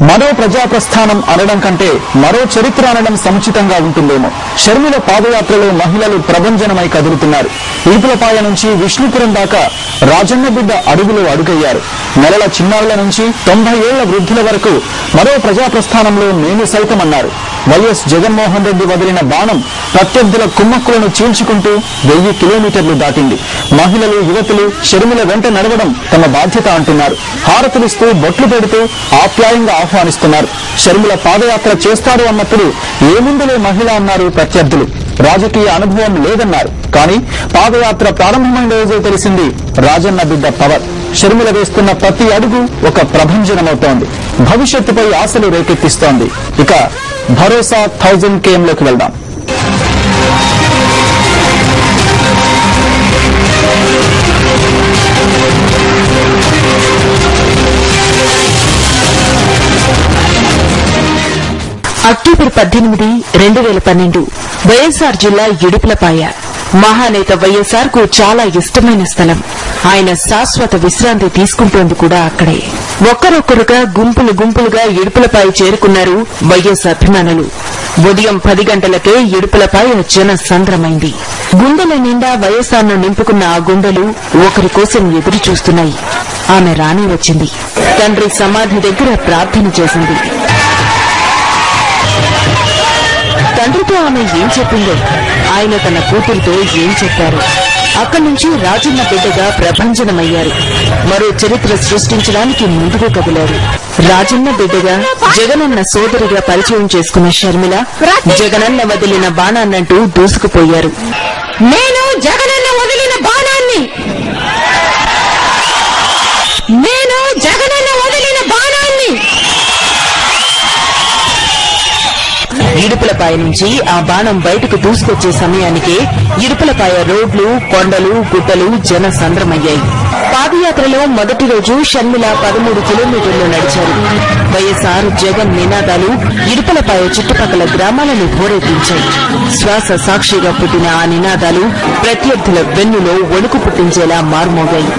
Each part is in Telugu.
మరో ప్రజాప్రస్థానం అనడం కంటే మరో చరిత్ర అనడం సముచితంగా ఉంటుందేమో. షర్మిల పాదయాత్రలో మహిళలు ప్రభంజనమై కదులుతున్నారు. ఈపులపాయ నుంచి విష్ణుపురం దాకా రాజన్న బిడ్డ అడుగులో అడుగయ్యారు. నెలల చిన్నారుల నుంచి 90 ఏళ్ల వృద్ధుల వరకు మరో ప్రజాప్రస్థానంలో నేను సైతం అన్నారు. వైఎస్ జగన్మోహన్ రెడ్డి వదిలిన బాణం ప్రత్యర్థుల కుమ్మక్కులను చీల్చుకుంటూ 1000 కిలోమీటర్లు దాటింది. మహిళలు, యువతులు షర్మిల వెంట నడవడం తమ బాధ్యత అంటున్నారు. హారతులిస్తూ బొట్లు పెడుతూ ఆప్యాయంగా ఆహ్వానిస్తున్నారు. షర్మిల పాదయాత్ర చేస్తారు అన్నప్పుడు ఏముందులే మహిళ అన్నారు ప్రత్యర్థులు. రాజకీయ అనుభవం లేదన్నారు. కానీ పాదయాత్ర ప్రారంభమైన రోజే తెలిసింది రాజన్న బిడ్డ పవర్. షర్మిల వేస్తున్న ప్రతి అడుగు ఒక ప్రభంజనమవుతోంది. భవిష్యత్తుపై ఆశలు రేకెత్తిస్తోంది. ఇక భరోసా 1000 km లోకి వెళ్దాం. అక్టోబర్ 18, 2012 వైఎస్ఆర్ జిల్లా ఇడుపులపాయ. మహానేత వైఎస్ఆర్ కు చాలా ఇష్టమైన స్థలం. ఆయన శాశ్వత విశ్రాంతి తీసుకుంటోంది కూడా అక్కడే. ఒక్కరొక్కరుగా గుంపులుగా ఇడుపులపాయ చేరుకున్నారు వైఎస్ అభిమానులు. ఉదయం 10 గంటలకే ఇడుపులపాయ జన సంద్రమైంది. గుండెల నిండా వైఎస్ఆర్ను నింపుకున్న ఆ గుండెలు ఒకరి కోసం ఎదురు చూస్తున్నాయి. ఆమె రానే వచ్చింది. తండ్రి సమాధి దగ్గర ప్రార్థన చేసింది. తండ్రితో ఆమె ఏం చెప్పిందో, ఆయన తన కూతురితో ఏం చెప్పారు. అక్కడి నుంచి రాజన్న బిడ్డగా ప్రభంజనమయ్యారు. మరో చరిత్ర సృష్టించడానికి ముందుకు కదిలారు. రాజన్న బిడ్డగా, జగనన్న సోదరిగా పరిచయం చేసుకున్న షర్మిల జగనన్న వదిలిన బాణాన్నంటూ దూసుకుపోయారు. నేను జగనన్న వదిలిన బాణాన్ని, నేను జగనన్న వదిలిన బాణాన్ని. ఇడుపులపాయ నుంచి ఆ బాణం బయటకు దూసుకొచ్చే సమయానికే ఇడుపులపాయ రోడ్లు, కొండలు, గుట్టలు జన సంద్రమయ్యాయి. పాదయాత్రలో మొదటి రోజు షర్మిల 13 కిలోమీటర్లు నడిచారు. వైఎస్ఆర్, జగన్ నినాదాలు ఇడుపులపాయ చుట్టుపక్కల గ్రామాలను హోరెత్తించాయి. శ్వాస సాక్షిగా పుట్టిన ఆ నినాదాలు ప్రత్యర్థుల వెన్నులో వణుకు పుట్టించేలా మార్మోగాయి.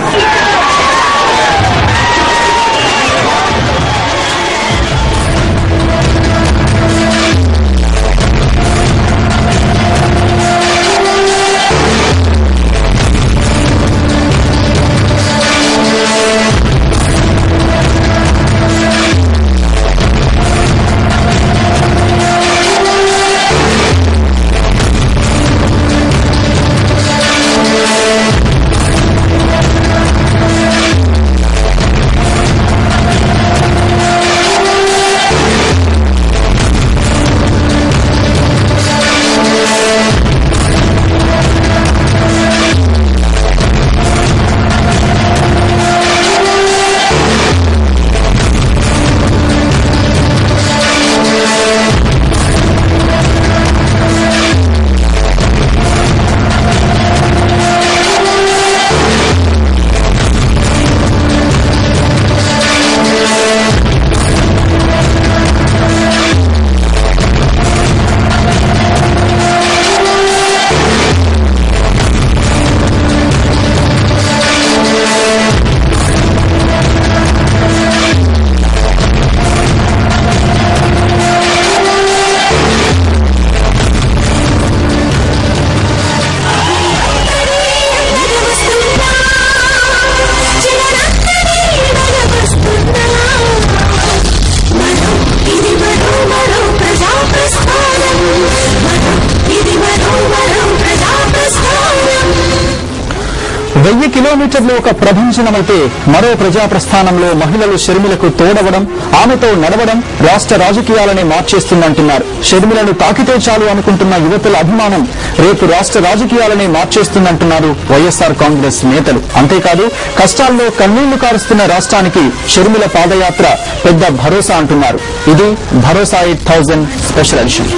కిలోమీటర్లు ఒక ప్రభంజనమైతే మరో ప్రజాప్రస్థానంలో మహిళలు షర్మిలకు తోడవడం, ఆమెతో నడవడం రాష్ట్ర రాజకీయాలనే మార్చేస్తుందంటున్నారు. షర్మిలను తాకితే చాలు అనుకుంటున్న యువతుల అభిమానం రేపు రాష్ట్ర రాజకీయాలనే మార్చేస్తుందంటున్నారు వైఎస్ఆర్ కాంగ్రెస్ నేతలు. అంతేకాదు కష్టాల్లో కన్నీళ్లు కారుస్తున్న రాష్ట్రానికి షర్మిల పాదయాత్ర పెద్ద భరోసా అంటున్నారు. ఇది భరోసా 8000 స్పెషల్ ఎడిషన్.